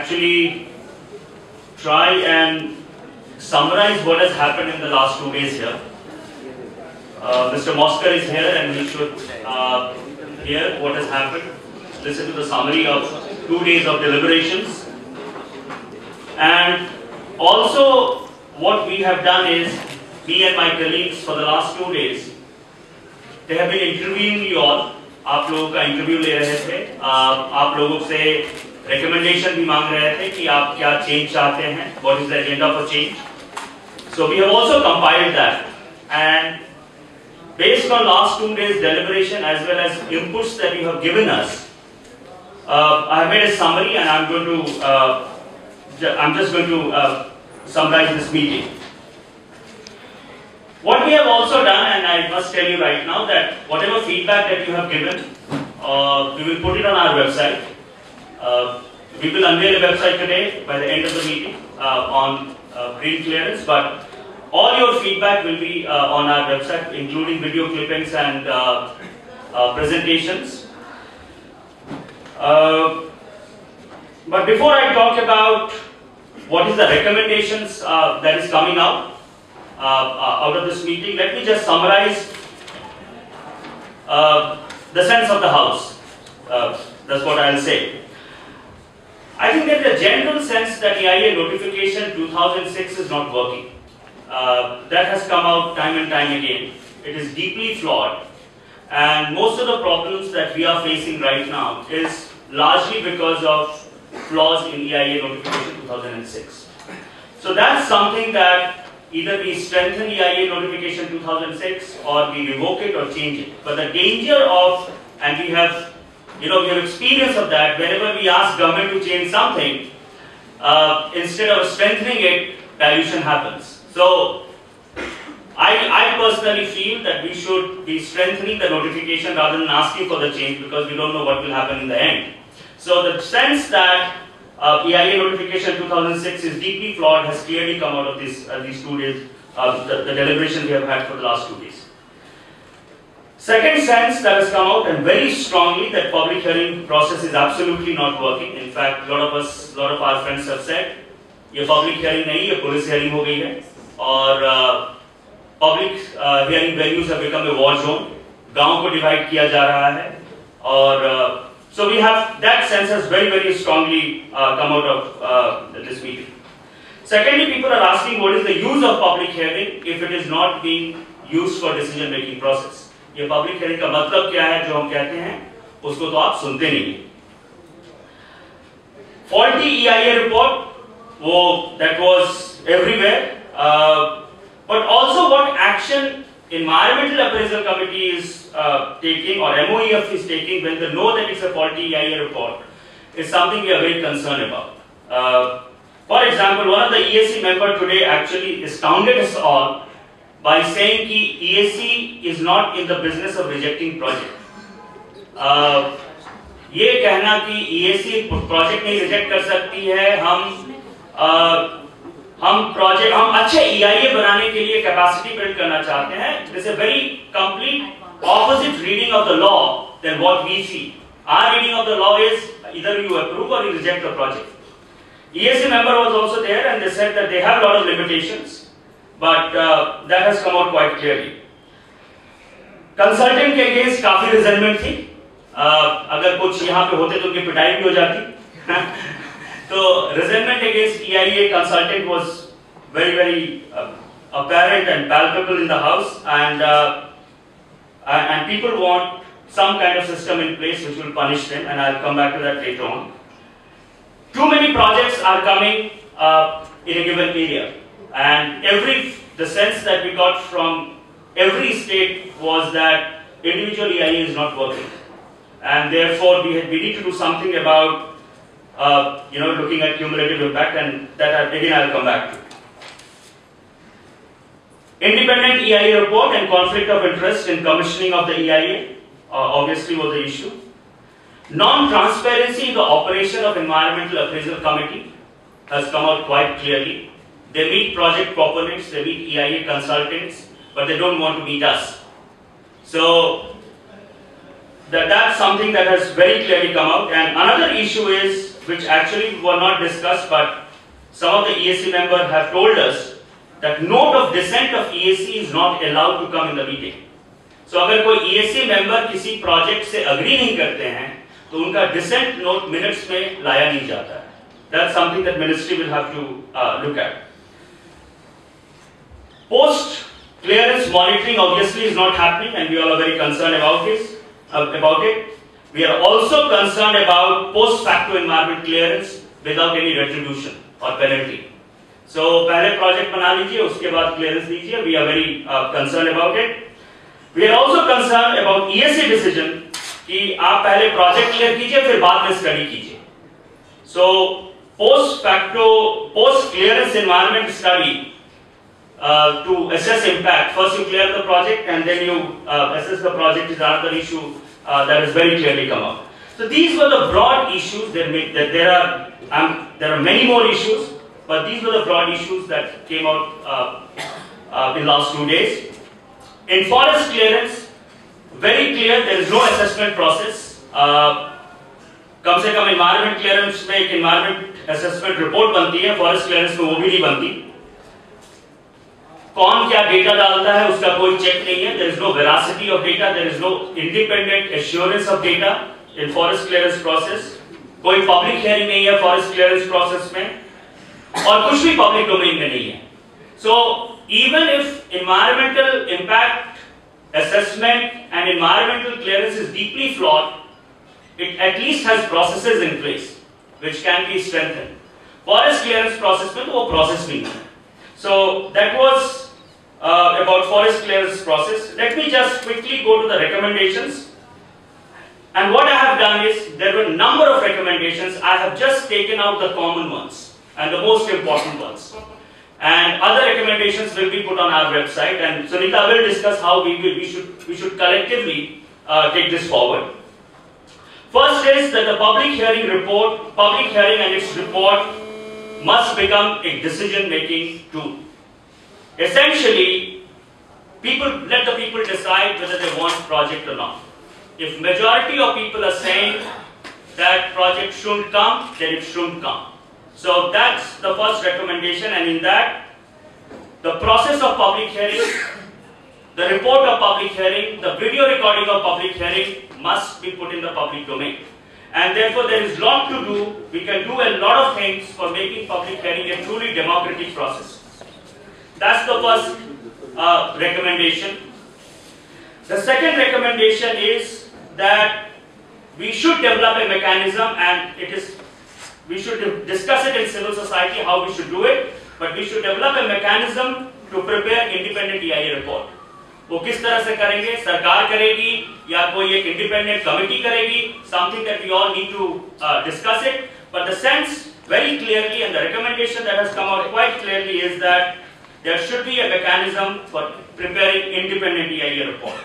actually try and summarize what has happened in the last 2 days here. Mr. Mauskar is here and he should hear what has happened, listen to the summary of 2 days of deliberations. And also what we have done is, me and my colleagues for the last 2 days, they have been interviewing you all. आप लोगों का interview ले रहे थे, आप लोगों से recommendation भी मांग रहे थे कि आप क्या चेंज चाहते हैं, what is the agenda for change. So we have also compiled that, and based on last 2 days deliberation as well as inputs that you have given us, I have made a summary and I'm just going to summarize this meeting. What we have also done, and I must tell you right now that whatever feedback that you have given, we will put it on our website. We will unveil a website today by the end of the meeting on green clearance, but all your feedback will be on our website, including video clippings and presentations. But before I talk about what is the recommendations that is coming out of this meeting, let me just summarize the sense of the House. That's what I'll say. I think there is a general sense that EIA notification 2006 is not working. That has come out time and time again. It is deeply flawed, and most of the problems that we are facing right now is largely because of flaws in EIA notification 2006. So that's something that either we strengthen EIA notification 2006 or we revoke it or change it. But the danger of, and we have experience of that, whenever we ask government to change something, instead of strengthening it, dilution happens. So I personally feel that we should be strengthening the notification rather than asking for the change, because we don't know what will happen in the end. So the sense that EIA notification 2006 is deeply flawed has clearly come out of these 2 days, the deliberation we have had for the last 2 days. Second sense that has come out, and very strongly, that public hearing process is absolutely not working. In fact, a lot of our friends have said, ये public hearing नहीं, ये police hearing हो गई है, और public hearing venues have become a war zone. गांव को divide किया जा रहा है, और so we have, that sense has very, very strongly come out of this meeting. Secondly, people are asking what is the use of public hearing if it is not being used for decision making process. ये public hearing का मतलब क्या है जो हम कहते हैं, उसको तो आप सुनते नहीं. Faulty EIA report, that was everywhere, but also what action Environmental Appraisal Committee is taking, or MoEF is taking, when they know that it's a faulty EIA report, is something we are very concerned about. For example, one of the EAC members today actually astounded us all by saying that EAC is not in the business of rejecting project. ये कहना कि EAC project नहीं reject कर सकती है, हम अच्छे EIA बनाने के लिए capacity build करना चाहते हैं. This is a very complete opposite reading of the law than what we see. Our reading of the law is either you approve or you reject the project. EAC member was also there, and they said that they have a lot of limitations, but that has come out quite clearly. Consultant के against काफी resentment थी. अगर कुछ यहाँ पे होते तो उनकी पिटाई भी हो जाती. So resentment against EIA consultant was very, very apparent and palpable in the House, and people want some kind of system in place which will punish them, and I'll come back to that later on. Too many projects are coming in a given area, and the sense that we got from every state was that individual EIA is not working, and therefore we need to do something about looking at cumulative impact, and that again I'll come back to. Independent EIA report and conflict of interest in commissioning of the EIA obviously was the issue. Non-transparency in the operation of Environmental Appraisal Committee has come out quite clearly. They meet project proponents, they meet EIA consultants, but they don't want to meet us. So that's something that has very clearly come out. And another issue is which actually were not discussed, but some of the EAC members have told us that note of dissent of EAC is not allowed to come in the meeting. So अगर कोई EAC member किसी project से agree नहीं करते हैं, तो उनका dissent note minutes में लाया नहीं जाता है. That's something that ministry will have to look at. Post clearance monitoring obviously is not happening, and we all are very concerned about it. We are also concerned about post facto environment clearance without any retribution or penalty. So पहले project बना लीजिए, उसके बाद clearance दीजिए. We are very concerned about it. We are also concerned about EAC decision कि आप पहले project clear कीजिए, फिर बाद में study कीजिए. So post clearance environment study to assess impact. First you clear the project and then you assess the project is another issue that has very clearly come up. So these were the broad issues. There are many more issues, but these were the broad issues that came out in the last 2 days. In forest clearance, very clear, there is no assessment process. कम से कम environment clearance में एक environment assessment report बनती है, forest clearance में वो भी नहीं बनती. कौन क्या डेटा डालता है उसका कोई चेक नहीं है. There is no veracity of data, there is no independent assurance of data in forest clearance process. कोई public hearing नहीं है forest clearance process में, और कुछ भी public domain में नहीं है. So even if environmental impact assessment and environmental clearance is deeply flawed, it at least has processes in place which can be strengthened. Forest clearance process में तो वो process नहीं है. So that was about forest clearance process. Let me just quickly go to the recommendations. And what I have done is, there were a number of recommendations. I have just taken out the common ones and the most important ones. And other recommendations will be put on our website. And Sunita will discuss how we should collectively take this forward. First is that the public hearing and its report must become a decision-making tool. Essentially, let the people decide whether they want project or not. If majority of people are saying that project shouldn't come, then it shouldn't come. So that's the first recommendation, and in that, the process of public hearing, the report of public hearing, the video recording of public hearing must be put in the public domain. And therefore there is a lot to do. We can do a lot of things for making public hearing a truly democratic process. That's the first recommendation. The second recommendation is that we should develop a mechanism, and we should discuss it in civil society how we should do it, but we should develop a mechanism to prepare independent EIA report. वो किस तरह से करेंगे? सरकार करेगी या कोई एक independent committee करेगी? Something that we all need to discuss it. But the sense very clearly, and the recommendation that has come out quite clearly, is that there should be a mechanism for preparing independent EIA report.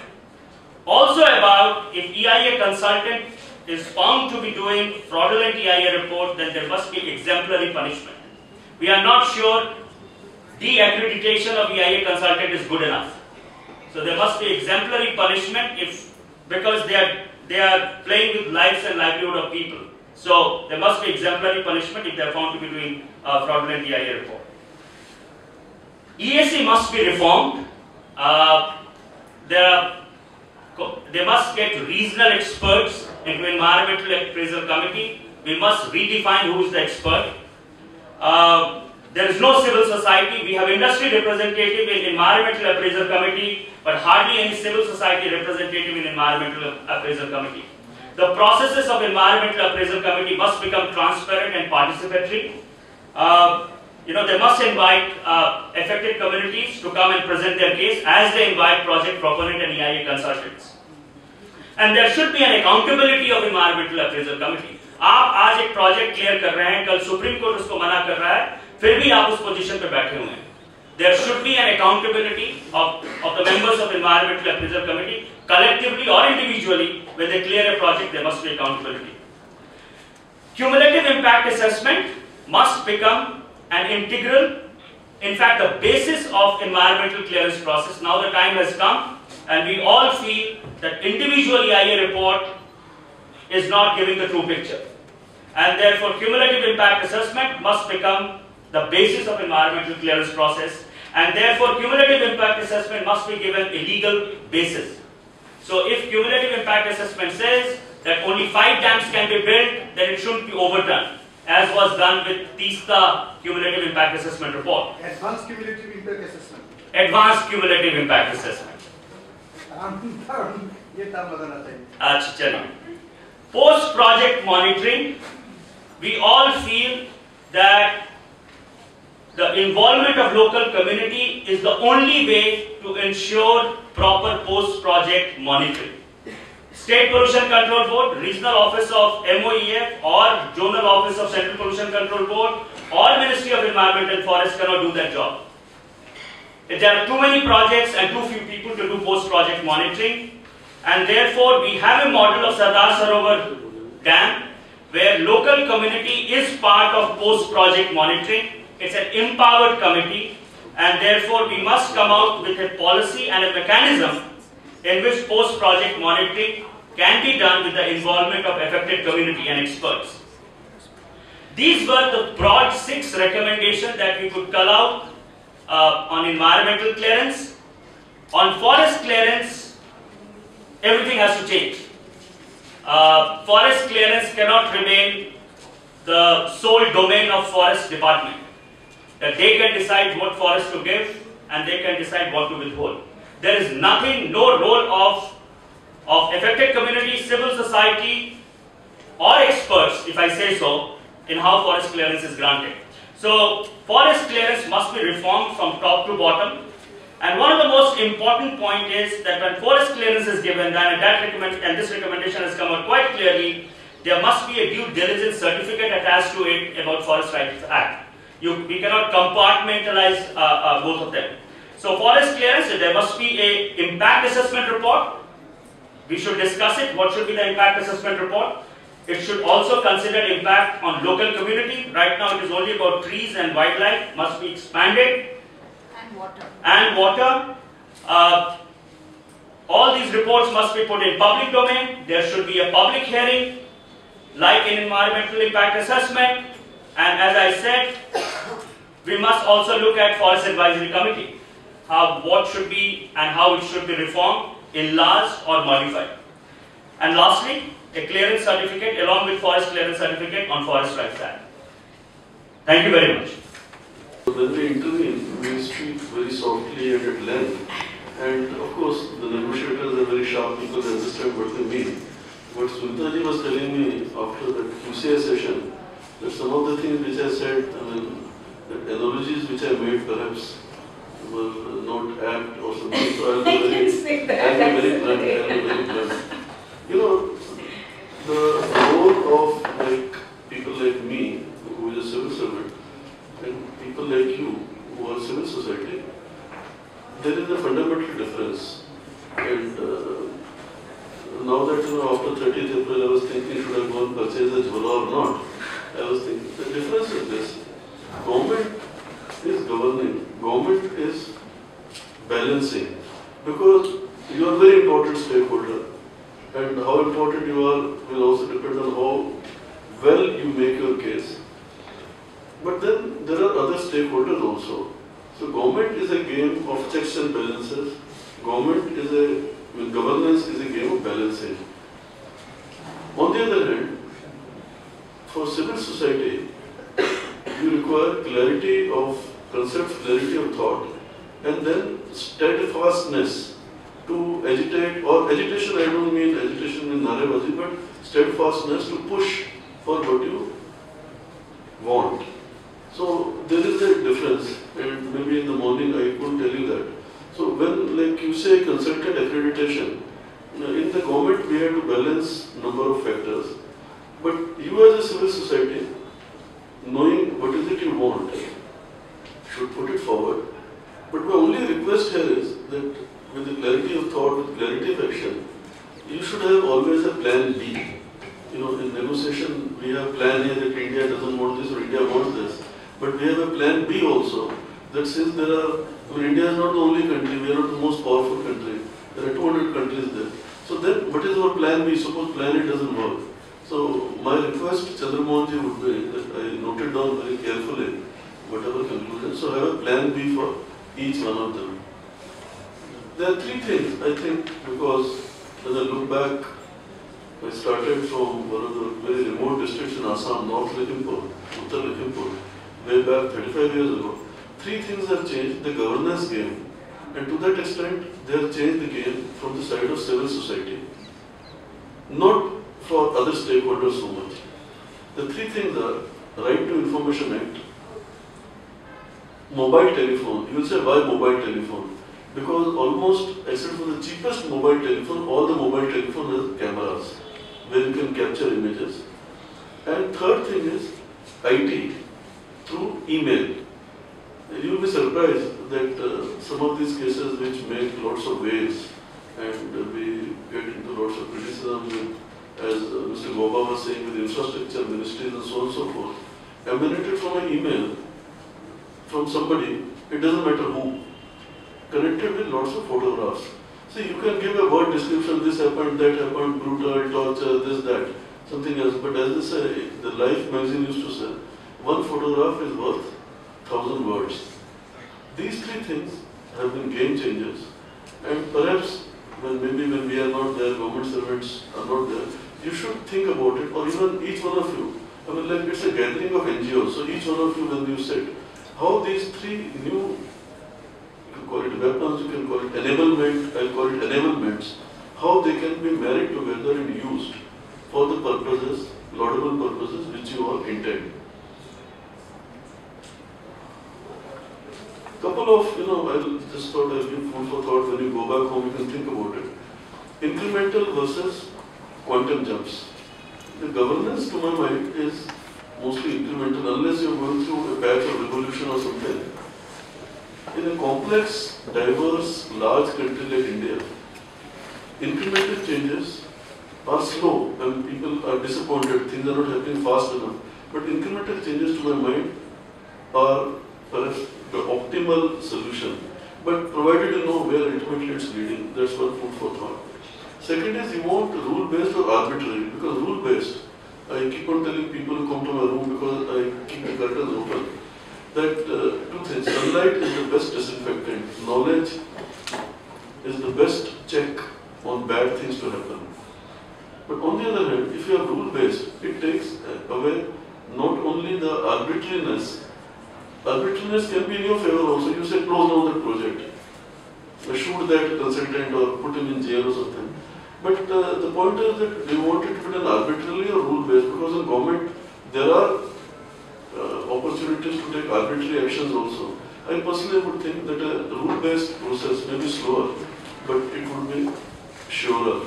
Also about, if EIA consultant is found to be doing fraudulent EIA report, then there must be exemplary punishment. We are not sure de-accreditation of EIA consultant is good enough. So there must be exemplary punishment because they are playing with lives and livelihood of people. So there must be exemplary punishment if they are found to be doing fraudulent EIA report. EAC must be reformed. They must get regional experts into environmental appraisal committee. We must redefine who is the expert. There is no civil society. We have industry representative in environmental appraisal committee, but hardly any civil society representative in environmental appraisal committee. The processes of environmental appraisal committee must become transparent and participatory. They must invite affected communities to come and present their case as they invite project proponent and EIA consultants. And there should be an accountability of environmental appraisal committee. आप आज एक project clear कर रहे हैं, कल supreme court उसको मना कर रहा है, फिर भी आप उस पोजीशन पे बैठे हुए हैं. There should be an accountability of the members of environmental appraisal committee, collectively or individually. When they clear a project, there must be accountability. Cumulative impact assessment must become an integral, in fact, the basis of environmental clearance process. Now the time has come, and we all feel that individual EIA report is not giving the true picture. and therefore cumulative impact assessment must become the basis of environmental clearance process, and therefore cumulative impact assessment must be given a legal basis. So if cumulative impact assessment says that only 5 dams can be built, then it shouldn't be overturned, as was done with Teesta cumulative impact assessment report. Advanced cumulative impact assessment. Advanced cumulative impact assessment. Post-project monitoring, we all feel that the involvement of local community is the only way to ensure proper post-project monitoring. State Pollution Control Board, Regional Office of MoEF or Zonal Office of Central Pollution Control Board or Ministry of Environment and Forest cannot do that job. There are too many projects and too few people to do post-project monitoring, and therefore we have a model of Sardar Sarovar Dam where local community is part of post-project monitoring. It's an empowered committee, and therefore we must come out with a policy and a mechanism in which post-project monitoring can be done with the involvement of affected community and experts. These were the broad 6 recommendations that we could call out on environmental clearance. On forest clearance, everything has to change. Forest clearance cannot remain the sole domain of forest department. That they can decide what forest to give and they can decide what to withhold. There is nothing, no role of affected community, civil society or experts, if I say so, in how forest clearance is granted. So forest clearance must be reformed from top to bottom. And one of the most important points is that when forest clearance is given, and this recommendation has come out quite clearly, there must be a due diligence certificate attached to it about Forest Rights Act. We cannot compartmentalize both of them. So forest clearance, there must be an impact assessment report. We should discuss it. What should be the impact assessment report? It should also consider impact on local community. Right now it is only about trees and wildlife, must be expanded. And water. All these reports must be put in public domain. There should be a public hearing, like in environmental impact assessment. And as I said, we must also look at Forest Advisory Committee, what should be and how it should be reformed, enlarged or modified. And lastly, a clearance certificate along with forest clearance certificate on Forest Rights Act. Thank you very much. When we intervene, we speak very softly and at length. And of course, the negotiators are very sharp people, they understand what they mean. What Sunita ji was telling me after that QCA session, that some of the things which I said, the analogies which I made perhaps were not apt or something. So I'll be very blunt. You know, the role of people like me, who is a civil servant, and people like you, who are civil society, there is a fundamental difference. And now that, after 30th April, I was thinking, should I go and purchase a jhula or not? I was thinking, the difference is this. Government is governing, government is balancing, because you are a very important stakeholder, and how important you are will also depend on how well you make your case. But then there are other stakeholders also. So government is a game of checks and balances. Governance is a game of balancing. On the other hand, for civil society, you require clarity of concept, clarity of thought, and then steadfastness to agitate, or agitation, I don't mean agitation in Narain, but steadfastness to push for what you want. So there is a difference, and maybe in the morning I couldn't tell you that. So when, like you say, consultant accreditation, in the government we have to balance number of factors. But you as a civil society, knowing what is it you want, should put it forward. But my only request here is that with the clarity of thought, with clarity of action, you should have always a plan B. In negotiation, we have plan A that India doesn't want this or India wants this. But we have a plan B also, that since India is not the only country, we are not the most powerful country. There are 200 countries there. So then, what is our plan B? Suppose plan A doesn't work. So my request, Chandra ji, would be that I noted down very carefully whatever conclusion. So have a plan B for each one of them. There are three things, I think, because when I look back, I started from one of the very remote districts in Assam, North Lakhimpur, Uttar Lakhimpur, way back 35 years ago. Three things have changed the governance game, and to that extent, they have changed the game from the side of civil society, not for other stakeholders so much. The three things are Right to Information Act, mobile telephone. You will say, why mobile telephone? Because almost, except for the cheapest mobile telephone, all the mobile telephone has cameras where you can capture images. And third thing is IT through email. You will be surprised that some of these cases which make lots of waves and we get into lots of criticism with, as Mr. Goba was saying, with infrastructure ministries and so on and so forth, emanated from an email from somebody, it doesn't matter who, connected with lots of photographs. See, you can give a word description, this happened, that happened, brutal, torture, this, that, something else. But as they say, the Life magazine used to say, one photograph is worth 1,000 words. These three things have been game changers. And perhaps maybe when we are not there, government servants are not there, you should think about it, or even each one of you. I mean, like it's a gathering of NGOs, so each one of you, when you sit, how these three new, you can call it weapons, you can call it enablement, I'll call it enablements, how they can be married together and used for the purposes, laudable purposes which you all intend. Couple of, I just thought I'll give food for thought. When you go back home, you can think about it. Incremental versus quantum jumps. The governance, to my mind, is mostly incremental, unless you're going through a patch of revolution or something. In a complex, diverse, large country like India, incremental changes are slow and people are disappointed, things are not happening fast enough. But incremental changes, to my mind, are perhaps the optimal solution. But provided you know where ultimately it's leading, that's one food for thought. Second is you want rule-based or arbitrary, because rule-based, I keep on telling people who come to my room because I keep the curtains open, that two things, sunlight is the best disinfectant, knowledge is the best check on bad things to happen. But on the other hand, if you are rule-based, it takes away not only the arbitrariness can be in your favor also. You say close down that project, shoot that consultant or put him in jail or something. But the point is that they want it to be done arbitrarily or rule-based, because in government there are opportunities to take arbitrary actions also. I personally would think that a rule-based process may be slower, but it would be surer.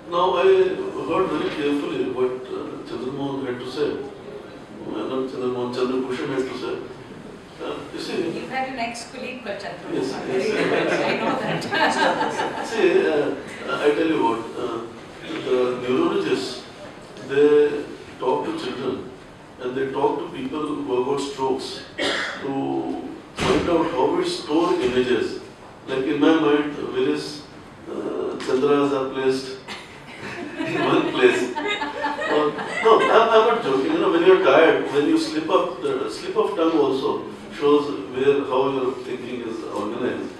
Now I heard very carefully what Chandra had to say, not Chandra Bhushan had to say. You see, you had an ex-colleague, but Chandra. Yes, I know that. See, I tell you what, the neurologists, they talk to children and they talk to people who have got strokes to find out how we store images. Like in my mind, various Chandras are placed in one place. No, I'm not joking. When you're tired, when you slip up, the slip of tongue also shows how your thinking is organized.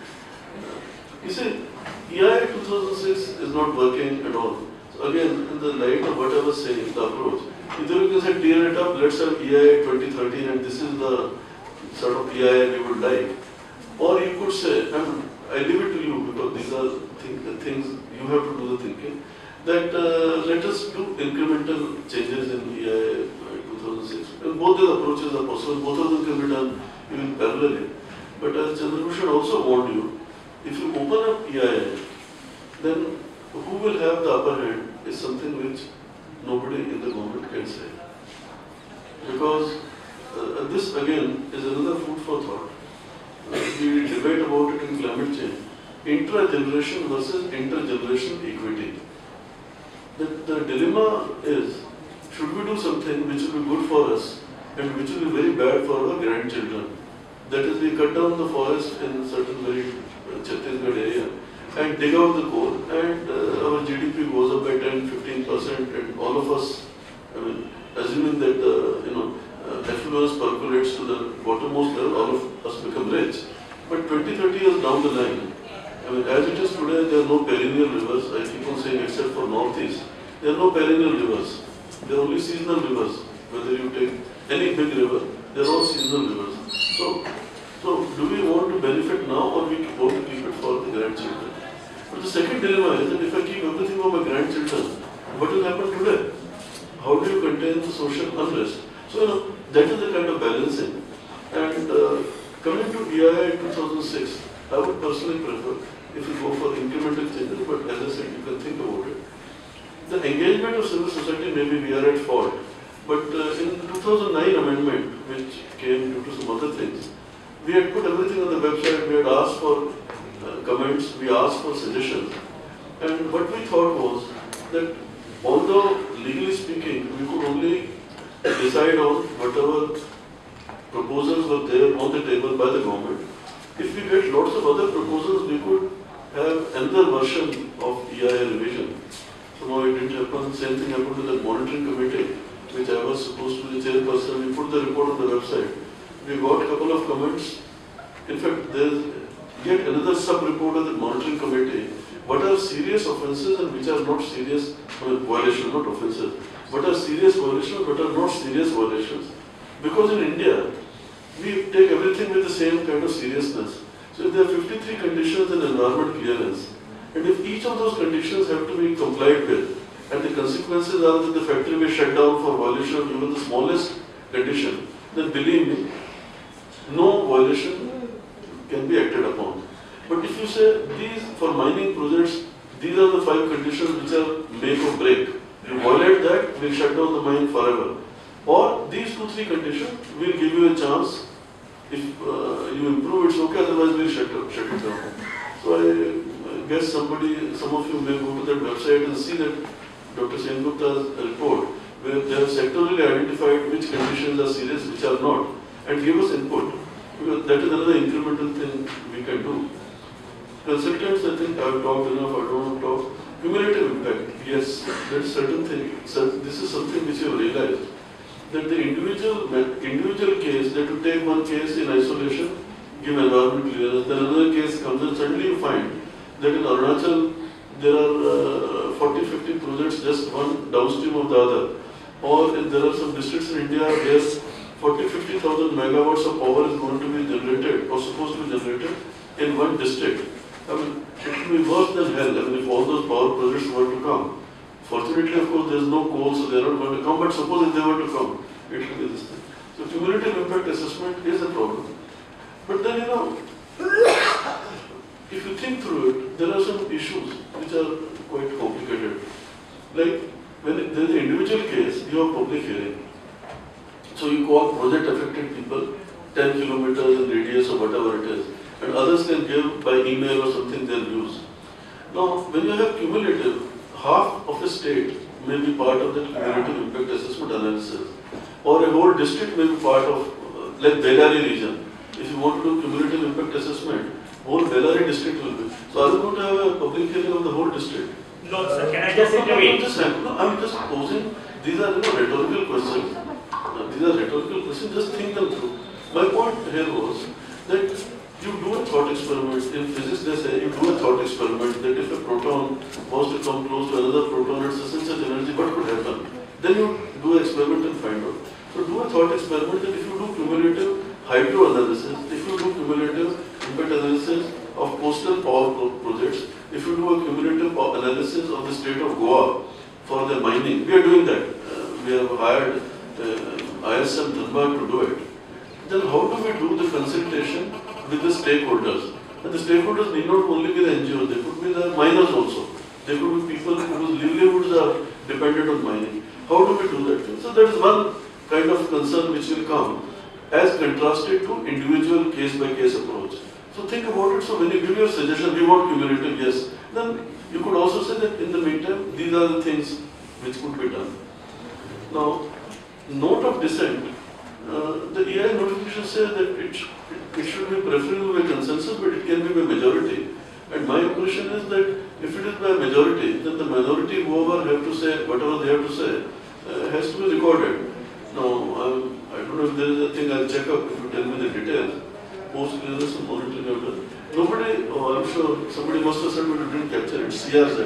You see, EIA 2006 is not working at all. So again, in the light of what I was saying, the approach, either you can say tear it up, let's have EIA 2013 and this is the sort of EIA we would like. Or you could say, I leave it to you because these are things you have to do the thinking, that let us do incremental changes in EIA 2006. And both these approaches are possible, both of them can be done even parallelly. But as Chandra Bhushan also warned you, if you open up EIA, then who will have the upper hand is something which nobody in the government can say. Because this again is another food for thought. We debate about it in climate change. Intra-generation versus intergeneration equity. The dilemma is, should we do something which will be good for us and which will be very bad for our grandchildren? That is, we cut down the forest in certain very Chhattisgarh area and dig out the coal, and our GDP goes up by 10-15%, and all of us, I mean, assuming that affluence percolates to the bottommost level, all of us become rich. But 20-30 years down the line, I mean, as it is today, there are no perennial rivers. I keep on saying, except for northeast, there are no perennial rivers. There are only seasonal rivers. Whether you take any big river, they are all seasonal rivers. So do we want to benefit now, or we want to keep it for the grandchildren? But the second dilemma is that if I keep everything for my grandchildren, what will happen today? How do you contain the social unrest? So that is the kind of balancing. And coming to EIA in 2006, I would personally prefer if you go for incremental changes, but as I said, you can think about it. The engagement of civil society, maybe we are at fault, but in 2009 amendment, which came due to some other things, we had put everything on the website, we had asked for comments, we asked for suggestions, and what we thought was that although legally speaking, we could only decide on whatever proposals were there on the table by the government, if we get lots of other proposals, we could have another version of EIA revision. So now it didn't happen. Same thing happened to the monitoring committee, which I was supposed to be the chairperson. We put the report on the website. We got a couple of comments. In fact, there's yet another sub-report of the monitoring committee. What are serious offences and which are not serious violations, not offences. What are serious violations, what are not serious violations. Because in India, we take everything with the same kind of seriousness. So if there are 53 conditions in environment clearance, and if each of those conditions have to be complied with, and the consequences are that the factory will shut down for violation of even the smallest condition, then believe me, no violation can be acted upon. But if you say these, for mining projects, these are the 5 conditions which are make or break. You violate that, we'll shut down the mine forever. Or these 2-3 conditions will give you a chance. If you improve, it's okay, otherwise we'll shut it down. So I guess some of you may go to that website and see that Dr. Sengupta's report, where they have sectorally identified which conditions are serious, which are not, and give us input. Because that is another incremental thing we can do. Consultants, I think I've talked enough, I don't want to talk. Cumulative impact, yes, that's certain thing. So this is something which you have realized. That the individual case, that you take one case in isolation, give environment clearance, then another case comes and suddenly you find that in Arunachal there are 40-50 projects, just one downstream of the other. Or there are some districts in India where 40-50,000 megawatts of power is going to be generated or supposed to be generated in one district. I mean, it will be worse than hell. I mean, if all those power projects were to come. Fortunately, of course, there is no coal, so they are not going to come, but suppose if they were to come, it will be this thing. So cumulative impact assessment is a problem. But then, if you think through it, there are some issues which are quite complicated. Like, when there is an individual case, you have public hearing. So you call project affected people 10 kilometers in radius or whatever it is, and others can give by email or something their views. Now, when you have cumulative, half of a state may be part of the cumulative impact assessment analysis, or a whole district may be part of, like Bellary region. If you want to do cumulative impact assessment, whole Bellary district will be. So are you going to have a public hearing of the whole district? No, sir. Can I just intervene? I'm just posing. These are rhetorical questions. These are rhetorical questions. Just think them through. My point here was that you do a thought experiment. In physics, they say you do a thought experiment that if a proton was to come close to another proton at such and such energy, what could happen? Then you do an experiment and find out. So do a thought experiment that if you do cumulative hydro analysis, if you do cumulative impact analysis of coastal power projects, if you do a cumulative analysis of the state of Goa for the mining, we are doing that. We have hired ISM Dhanbad to do it. Then how do we do the consultation with the stakeholders? And the stakeholders need not only be the NGOs, they could be the miners also. They could be people whose livelihoods are dependent on mining. How do we do that? So that is one kind of concern which will come as contrasted to individual case-by-case approach. So think about it. So when you give your suggestion, we want cumulative, yes. Then you could also say that in the meantime, these are the things which could be done. Now, note of dissent. The EI notification says that it should be preferable by consensus, but it can be by majority. And my impression is that if it is by majority, then the minority, whoever have to say whatever they have to say, has to be recorded. Now, I don't know if there is a thing, I'll check up if you tell me the details. Post clearance and monitoring have done. Nobody, I'm sure somebody must have said, but you didn't capture it. CRZ.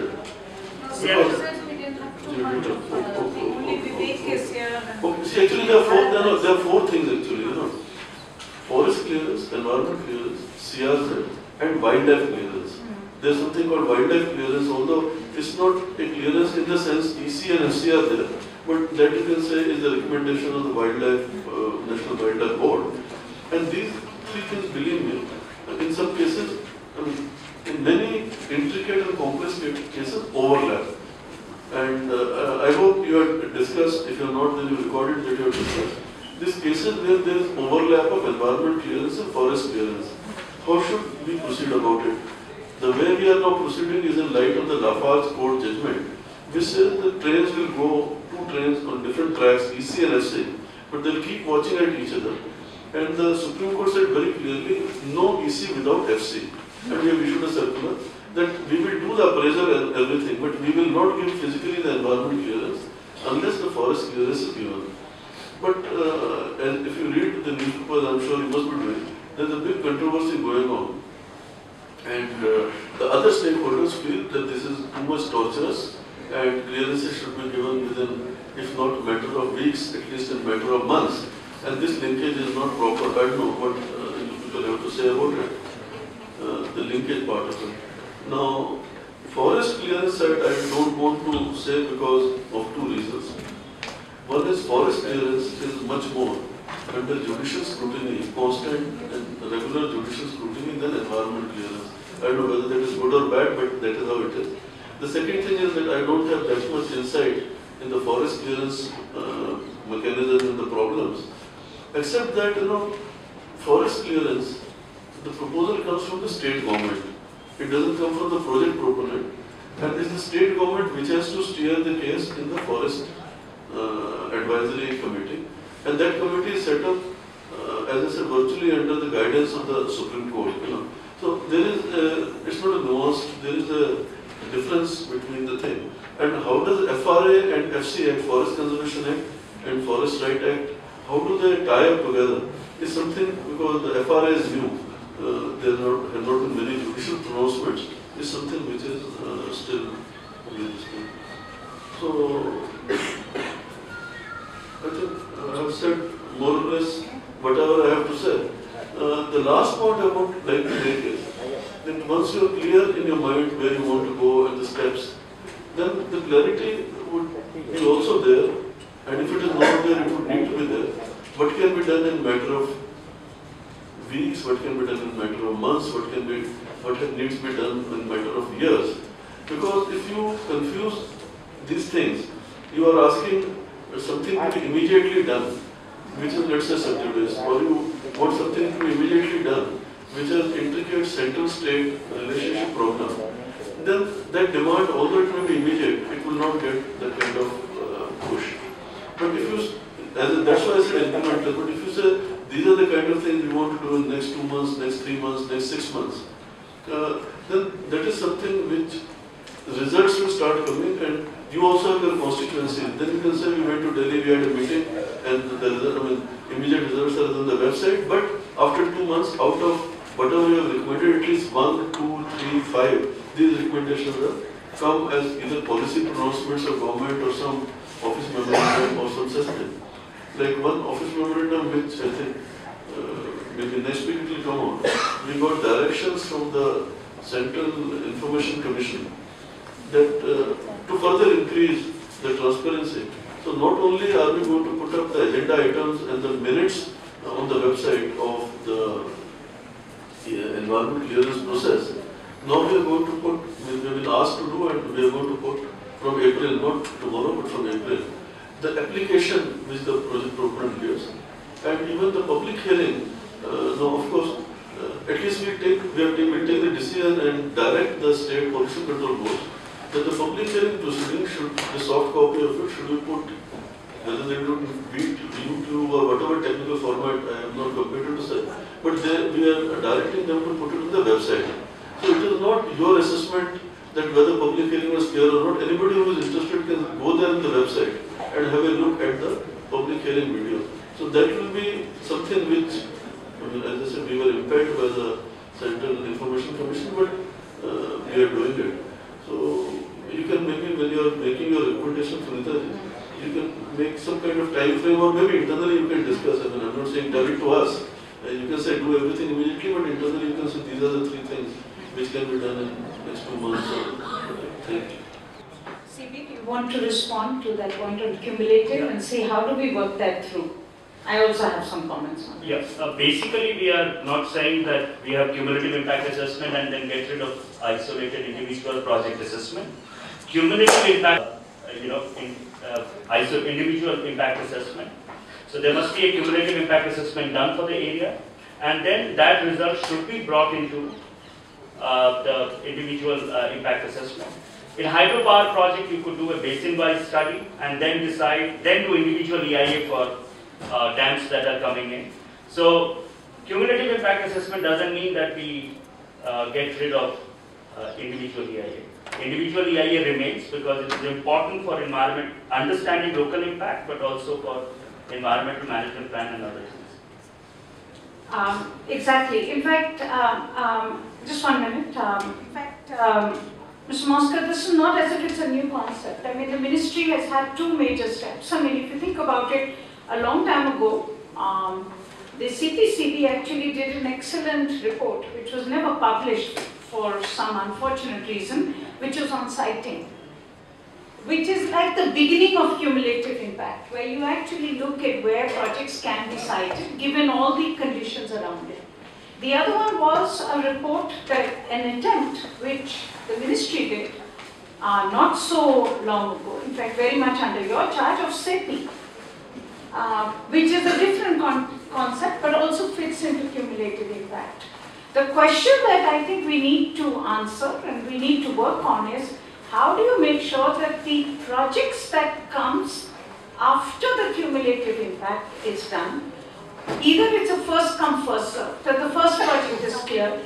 Okay, see, actually there are four things actually, you know. Forest clearance, environment clearance, CRZ, and wildlife clearance. There's something called wildlife clearance, although it's not a clearance in the sense EC and FC are there, but that you can say is the recommendation of the wildlife, National Wildlife Board. And these three things, believe me, in some cases, in many intricate and complex cases, overlap. And I hope you have discussed, if you have not, then you recorded that you have discussed. These cases where there is overlap of environment clearance and forest clearance. How should we proceed about it? The way we are now proceeding is in light of the Lafarge court judgment, which says the trains will go, two trains on different tracks, EC and FC, but they'll keep watching at each other. And the Supreme Court said very clearly, no EC without FC. And we have issued a circular that we will do the appraisal and everything, but we will not give physically the environment clearance unless the forest clearance is given. But and if you read the newspapers, I'm sure you must be doing, there's a big controversy going on. And the other stakeholders feel that this is too much torturous and clearances should be given within, if not a matter of weeks, at least in a matter of months. And this linkage is not proper. I don't know what you people have to say about it, the linkage part of it. Now, forest clearance side I don't want to say because of two reasons. One is forest clearance is much more under judicial scrutiny, constant and regular judicial scrutiny than environment clearance. I don't know whether that is good or bad, but that is how it is. The second thing is that I don't have that much insight in the forest clearance mechanism and the problems, except that, you know, forest clearance, the proposal comes from the state government. It doesn't come from the project proponent. And it's the state government which has to steer the case in the forest advisory committee. And that committee is set up, as I said, virtually under the guidance of the Supreme Court. You know. So there is, it's not a nuance, there is a difference between the thing. And how does FRA and FC Act, Forest Conservation Act and Forest Right Act, how do they tie up together? It's something, because the FRA is new, there have not been many judicial pronouncements, it's something which is still existing. So, I think I have said more or less whatever I have to say. The last point I would like to make is that once you are clear in your mind where you want to go and the steps, then the clarity would be also there, and if it is not there, it would need to be there. What can be done in matter of weeks, what can be done in matter of months, what needs to be done in matter of years. Because if you confuse these things, you are asking something to be immediately done, which is, let's say, sub judice, or you want something to be immediately done, which has intricate central-state relationship program, then that demand, although it may be immediate, it will not get that kind of push. But if you, that's why I said incremental, but if you say, these are the kind of things we want to do in next 2 months, next 3 months, next 6 months, then that is something which results will start coming, and you also have your constituency. Then you can say we went to Delhi, we had a meeting, and the result, immediate results are on the website, but after 2 months, out of whatever you have recommended, at least 1, 2, 3, 5, these recommendations have come as either policy pronouncements of government or some office memorandum or some such thing. Like one office memorandum which I think maybe next week it will come out. We got directions from the Central Information Commission that to further increase the transparency. So not only are we going to put up the agenda items and the minutes on the website of the environment clearance process, now we are going to put, we have been asked to do, and we are going to put from April, not tomorrow, but from April, the application which the project proponent gives, and even the public hearing. Now, of course, at least we take the decision and direct the state pollution control board that the public hearing proceeding should, the soft copy of it should be put, whether they do YouTube or whatever technical format, I am not competent to say, but we are directing them to put it on the website. So So it is not your assessment that whether public hearing was fair or not. Anybody who is interested can go there on the website and have a look at the public hearing video. So that will be something which, I mean, as I said, we were impaired by the Central Information Commission, but we are doing it. So you can maybe, when you are making your recommendation, Sunita, you can make some kind of time frame, or maybe internally you can discuss. I mean, I'm not saying tell it to us. You can say do everything immediately, but internally you can say these are the 3 things which can be done in next 2 months. Thank you. CB, you want to respond to that point on cumulative and see how do we work that through? I also have some comments on that. Yes, basically we are not saying that we have cumulative impact assessment and then get rid of isolated individual project assessment. Cumulative impact, individual impact assessment. So there must be a cumulative impact assessment done for the area, and then that result should be brought into the individual impact assessment. In hydropower project, you could do a basin-wise study and then decide, then do individual EIA for dams that are coming in. So cumulative impact assessment doesn't mean that we get rid of individual EIA. Individual EIA remains because it is important for environment, understanding local impact, but also for environmental management plan and other things. Exactly. In fact, just 1 minute. In fact, Mr. Mauskar, this is not as if it's a new concept. I mean, the ministry has had 2 major steps. I mean, if you think about it, a long time ago, the CPCB actually did an excellent report, which was never published for some unfortunate reason, which was on siting, which is like the beginning of cumulative impact, where you actually look at where projects can be sited, given all the conditions around it. The other one was a report, an attempt, which the ministry did not so long ago, in fact very much under your charge, of SEPI, which is a different concept but also fits into cumulative impact. The question that I think we need to answer and we need to work on is, how do you make sure that the projects that comes after the cumulative impact is done, either it's a first come first serve, that the first project is clear,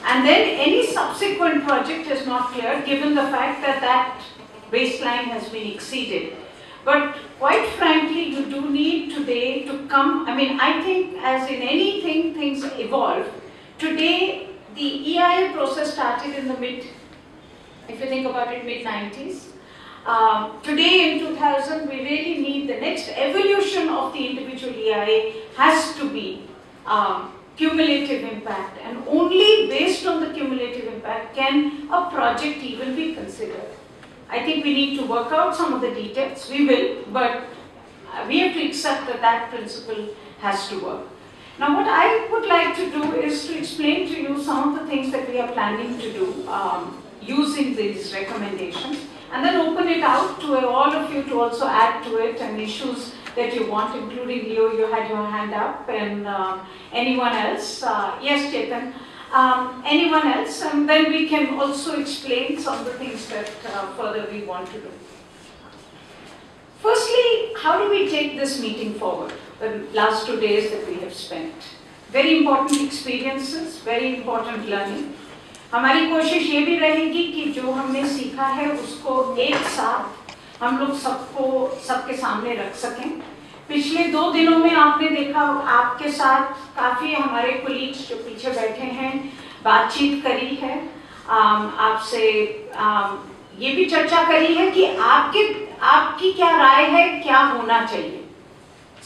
and then any subsequent project is not clear given the fact that that baseline has been exceeded. But quite frankly, you do need today to come, I mean, I think as in anything, things evolve. Today, the EIA process started in the if you think about it, mid-90s. Today in 2000, we really need the next evolution of the individual EIA has to be cumulative impact, and only based on the cumulative impact can a project even be considered. I think we need to work out some of the details, we will, but we have to accept that that principle has to work. Now what I would like to do is to explain to you some of the things that we are planning to do using these recommendations, and then open it out to all of you to also add to it, and issues that you want, including Leo, you had your hand up, and anyone else. Yes, Chetan. Anyone else, and then we can also explain some of the things that further we want to do. Firstly, how do we take this meeting forward? The last 2 days that we have spent. Very important experiences, very important learning. हमारी कोशिश ये भी रहेगी कि जो हमने सीखा है उसको एक साथ हम लोग सबके सामने रख सकें। पिछले 2 दिनों में आपने देखा, आपके साथ काफ़ी हमारे कोलीग्स जो पीछे बैठे हैं बातचीत करी है, आपसे ये भी चर्चा करी है कि आपकी क्या राय है, क्या होना चाहिए।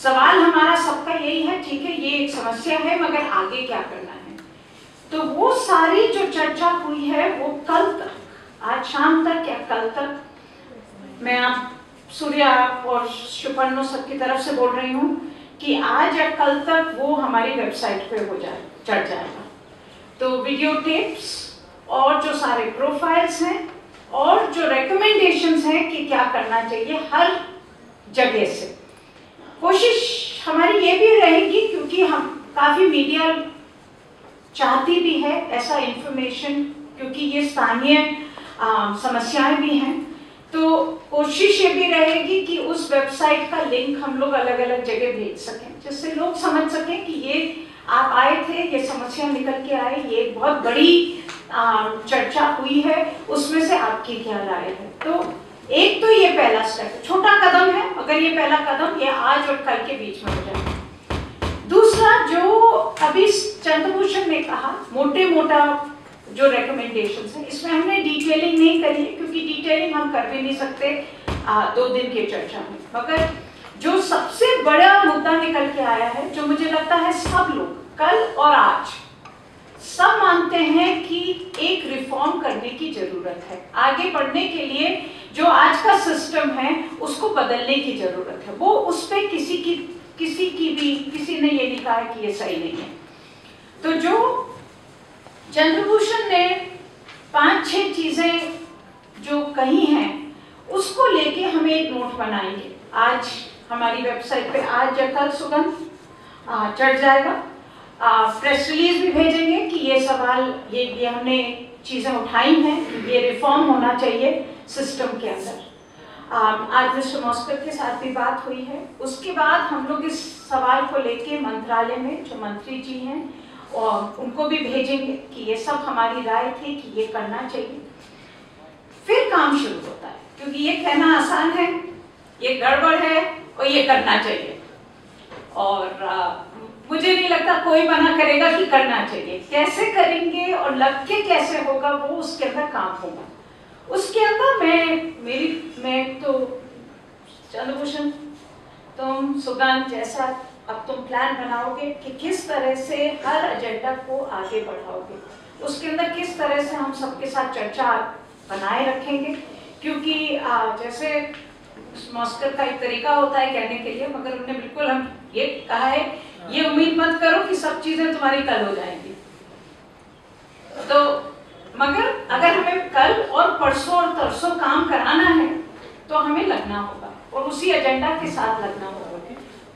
सवाल हमारा सबका यही है, ठीक है ये एक समस्या है, मगर आगे क्या करना है। तो वो सारी जो चर्चा हुई है वो कल तक, आज शाम तक या कल तक, मैं आप सूर्या और शुपर्णो सबकी तरफ से बोल रही हूँ कि आज या कल तक वो हमारी वेबसाइट पे चढ़ जाएगा। तो वीडियो टेप्स और जो सारे प्रोफाइल्स हैं और जो रिकमेंडेशंस हैं कि क्या करना चाहिए हर जगह से, कोशिश हमारी ये भी रहेगी, क्योंकि हम काफ़ी मीडिया चाहती भी है ऐसा इंफॉर्मेशन, क्योंकि ये स्थानीय समस्याएं भी हैं, तो कोशिश ये भी रहेगी कि उस वेबसाइट का लिंक हम लोग अलग अलग जगह भेज सकें, जिससे लोग समझ सकें कि ये आप आए थे, ये समस्या निकल के आए, ये एक बहुत बड़ी चर्चा हुई है, उसमें से आपकी क्या राय है? तो एक तो ये पहला स्टेप है, छोटा कदम है, मगर ये पहला कदम ये आज और कल के बीच में हो जाए। दूसरा, जो अभी चंद्रभूषण ने कहा, मोटे मोटा जो रिकमेंडेशंस है, इसमें हमने डिटेलिंग नहीं करी है, क्योंकि डिटेलिंग हम कर भी नहीं सकते 2 दिन की चर्चा में। मगर जो सबसे बड़ा मुद्दा निकल के आया है, जो मुझे लगता है सब लोग कल और आज सब मानते हैं कि एक रिफॉर्म करने की जरूरत है, आगे बढ़ने के लिए जो आज का सिस्टम है उसको बदलने की जरूरत है। वो उस पे किसी ने ये नहीं कहा कि ये सही नहीं है। तो जो चंद्रभूषण ने 5-6 चीजें जो कही हैं, उसको लेके हम एक नोट बनाएंगे। आज हमारी वेबसाइट पे आज या कल सुगम चढ़ जाएगा। प्रेस रिलीज भी भेजेंगे कि ये सवाल, ये हमने चीजें उठाई हैं, ये रिफॉर्म होना चाहिए सिस्टम के अंदर। आज मिस्टर मौस्कर के साथ भी बात हुई है। उसके बाद हम लोग इस सवाल को लेके मंत्रालय में जो मंत्री जी हैं और उनको भी भेजेंगे कि ये सब हमारी राय थी कि ये करना चाहिए। फिर काम शुरू होता है, क्योंकि ये कहना आसान है, ये गड़बड़ है और ये करना चाहिए। और मुझे नहीं लगता कोई मना करेगा कि करना चाहिए। कैसे करेंगे और लग के कैसे होगा, वो उसके अंदर काम होगा। उसके अंदर मैं तो चंद्रभूषण, तुम सुगंध जैसा अब तुम प्लान बनाओगे कि किस तरह से हर एजेंडा को आगे बढ़ाओगे, उसके अंदर किस तरह से हम सबके साथ चर्चा बनाए रखेंगे। क्योंकि जैसे मॉस्कर का एक तरीका होता है कहने के लिए, मगर उन्होंने बिल्कुल हम ये कहा है, ये उम्मीद मत करो कि सब चीजें तुम्हारी कल हो जाएंगी। तो मगर अगर हमें कल और परसों और तरसों काम कराना है तो हमें लगना होगा और उसी एजेंडा के साथ लगना होगा।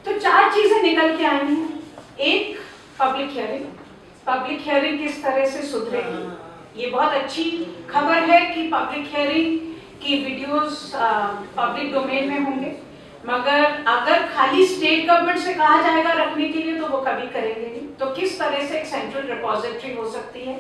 तो 4 चीजें निकल के आई हैं। एक, पब्लिक हियरिंग किस तरह से सुधरेगी। ये बहुत अच्छी खबर है कि पब्लिक हियरिंग की वीडियोस पब्लिक डोमेन में होंगे, मगर अगर खाली स्टेट गवर्नमेंट से कहा जाएगा रखने के लिए तो वो कभी करेंगे नहीं। तो किस तरह से एक सेंट्रल रिपोजिटरी हो सकती है,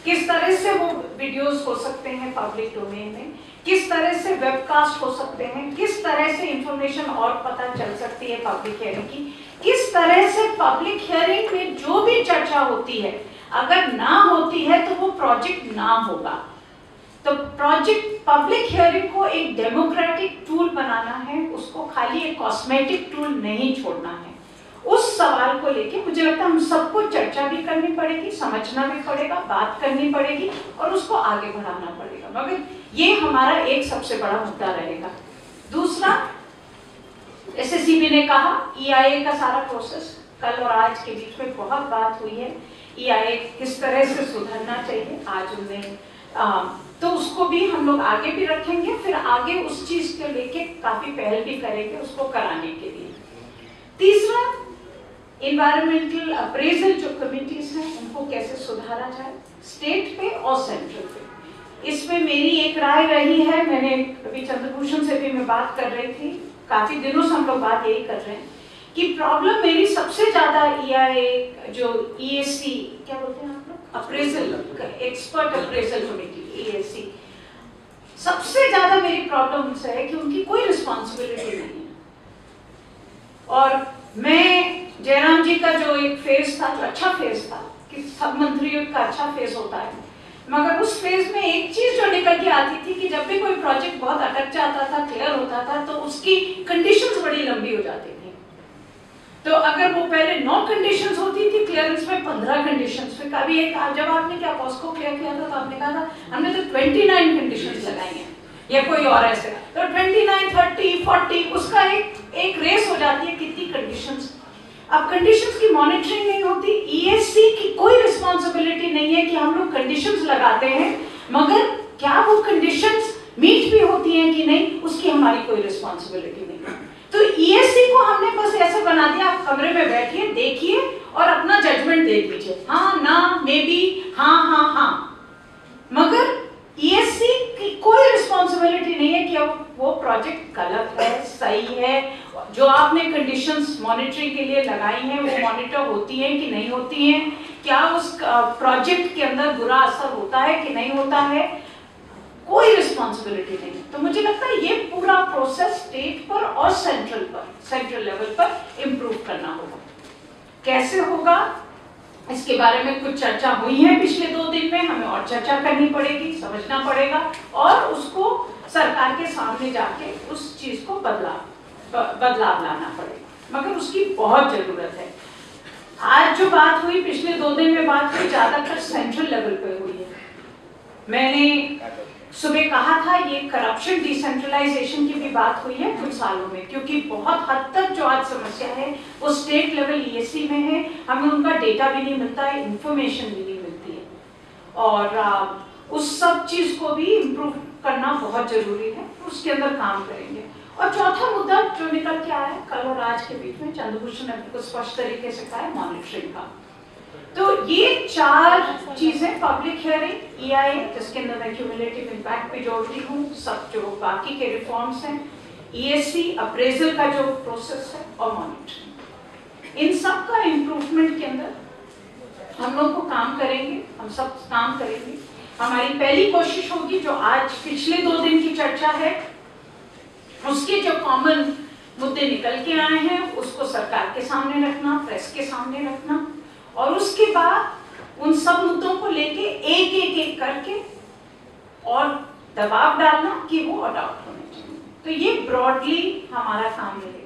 किस तरह से वो वीडियोस हो सकते हैं पब्लिक डोमेन में, किस तरह से वेबकास्ट हो सकते हैं, किस तरह से इंफॉर्मेशन और पता चल सकती है पब्लिक हियरिंग की, किस तरह से पब्लिक हियरिंग में जो भी चर्चा होती है अगर ना होती है तो वो प्रोजेक्ट ना होगा। तो प्रोजेक्ट पब्लिक हियरिंग को एक डेमोक्रेटिक टूल बनाना है, उसको खाली एक कॉस्मेटिक टूल नहीं छोड़ना है। उस सवाल को लेके मुझे लगता है हम सबको चर्चा भी करनी पड़ेगी, समझना भी पड़ेगा, बात करनी पड़ेगी और उसको आगे बढ़ाना पड़ेगा। मगर ये हमारा एक सबसे बड़ा मुद्दा रहेगा। दूसरा, एसएससीबी ने कहा EIA का सारा प्रोसेस, कल और आज के बीच में बहुत बात हुई है, EIA किस तरह से सुधरना चाहिए आज उन्हें, तो उसको भी हम लोग आगे भी रखेंगे। फिर आगे उस चीज को लेके काफी पहल भी करेंगे उसको कराने के लिए। तीसरा, इन्वायरमेंटल अप्रेजल जो कमिटीज हैं उनको कैसे सुधारा जाए स्टेट पे और सेंट्रल पे। इसमें मेरी एक राय रही है, मैंने अभी चंद्रभूषण से भी मैं बात कर रही थी, काफी दिनों से हम लोग बात यही कर रहे हैं कि प्रॉब्लम मेरी सबसे ज्यादा EIA जो EAC क्या बोलते हैं आप लोग, appraisal expert appraisal committee EAC, सबसे ज्यादा मेरी प्रॉब्लम उनसे है कि उनकी कोई रिस्पॉन्सिबिलिटी नहीं है। और मैं जयराम जी का जो एक फेज था, जो अच्छा फेज था कि सब मंत्रियों का अच्छा फेज होता है, मगर उस फेज में एक चीज जो निकल के आती थी कि जब भी कोई प्रोजेक्ट बहुत अटक जाता था, क्लियर होता था, तो उसकी कंडीशंस बड़ी लंबी हो जाती थी। तो अगर वो पहले 9 कंडीशंस होती थी क्लियरेंस में, 15 कंडीशंस, फिर कभी एक जब आपने क्या पॉस्को क्लियर किया था तो आपने कहा था हमने तो 29 कंडीशंस लगाई हैं या कोई और ऐसे, तो 29, 30, 40 उसका एक रेस हो जाती है कितनी कंडीशंस। अब कंडीशंस की मॉनिटरिंग नहीं होती, EAC की कोई रिस्पॉन्सिबिलिटी नहीं है कि हम लोग कंडीशंस लगाते हैं मगर क्या वो कंडीशंस मीट भी होती हैं कि नहीं, उसकी हमारी कोई रिस्पॉन्सिबिलिटी नहीं है। तो EAC को हमने बस ऐसे बना दिया, आप कमरे में बैठिए, देखिए और अपना जजमेंट दे दीजिए, हाँ ना, मे बी, हाँ, मगर EAC की कोई रिस्पॉन्सिबिलिटी नहीं है कि अब वो प्रोजेक्ट गलत है, सही है, जो आपने कंडीशंस मॉनिटरिंग के लिए लगाई हैं वो मॉनिटर होती हैं कि नहीं होती हैं, क्या उस प्रोजेक्ट के अंदर बुरा असर होता है कि नहीं होता है, कोई रिस्पॉन्सिबिलिटी नहीं। तो मुझे लगता है ये पूरा प्रोसेस स्टेट पर और सेंट्रल लेवल पर इम्प्रूव करना होगा। कैसे होगा इसके बारे में कुछ चर्चा हुई है पिछले 2 दिन में, हमें और चर्चा करनी पड़ेगी, समझना पड़ेगा और उसको सरकार के सामने जाके उस चीज को बदलाव लाना पड़ेगा, मगर उसकी बहुत जरूरत है। आज जो बात हुई, पिछले 2 दिन में बात हुई, ज्यादातर सेंट्रल लेवल पे हुई है। मैंने सुबह कहा था ये करप्शन डिसेंट्रलाइजेशन की भी बात हुई है कुछ सालों में, क्योंकि बहुत हद तक जो आज समस्या है वो स्टेट लेवल ईएसी में है, हमें उनका डेटा भी नहीं मिलता है, इंफॉर्मेशन भी नहीं मिलती है, और उस सब चीज को भी इम्प्रूव करना बहुत जरूरी है, उसके अंदर काम करेंगे। और चौथा मुद्दा जो निकल के आया कल और आज के बीच में, चंद्रभूषण ने बिल्कुल स्पष्ट तरीके से कहा है, मॉनिटरिंग का। तो ये 4 चीजें, पब्लिक हियरिंग, ईआई जिसके अंदर मैं क्यूमुलेटिव इम्पैक्ट भी जोड़ती हूँ, सब जो बाकी के रिफॉर्म्स हैं, ईएससी अप्रेजल का जो प्रोसेस है और मॉनिटरिंग, इन सब का इम्प्रूवमेंट के अंदर हम लोग को काम करेंगे, हम सब काम करेंगे। हमारी पहली कोशिश होगी जो आज पिछले 2 दिन की चर्चा है उसके जो कॉमन मुद्दे निकल के आए हैं उसको सरकार के सामने रखना, प्रेस के सामने रखना, और उसके बाद उन सब मुद्दों को लेके एक करके और दबाव डालना कि वो अडॉप्ट होने चाहिए। तो ये ब्रॉडली हमारा काम रहेगा।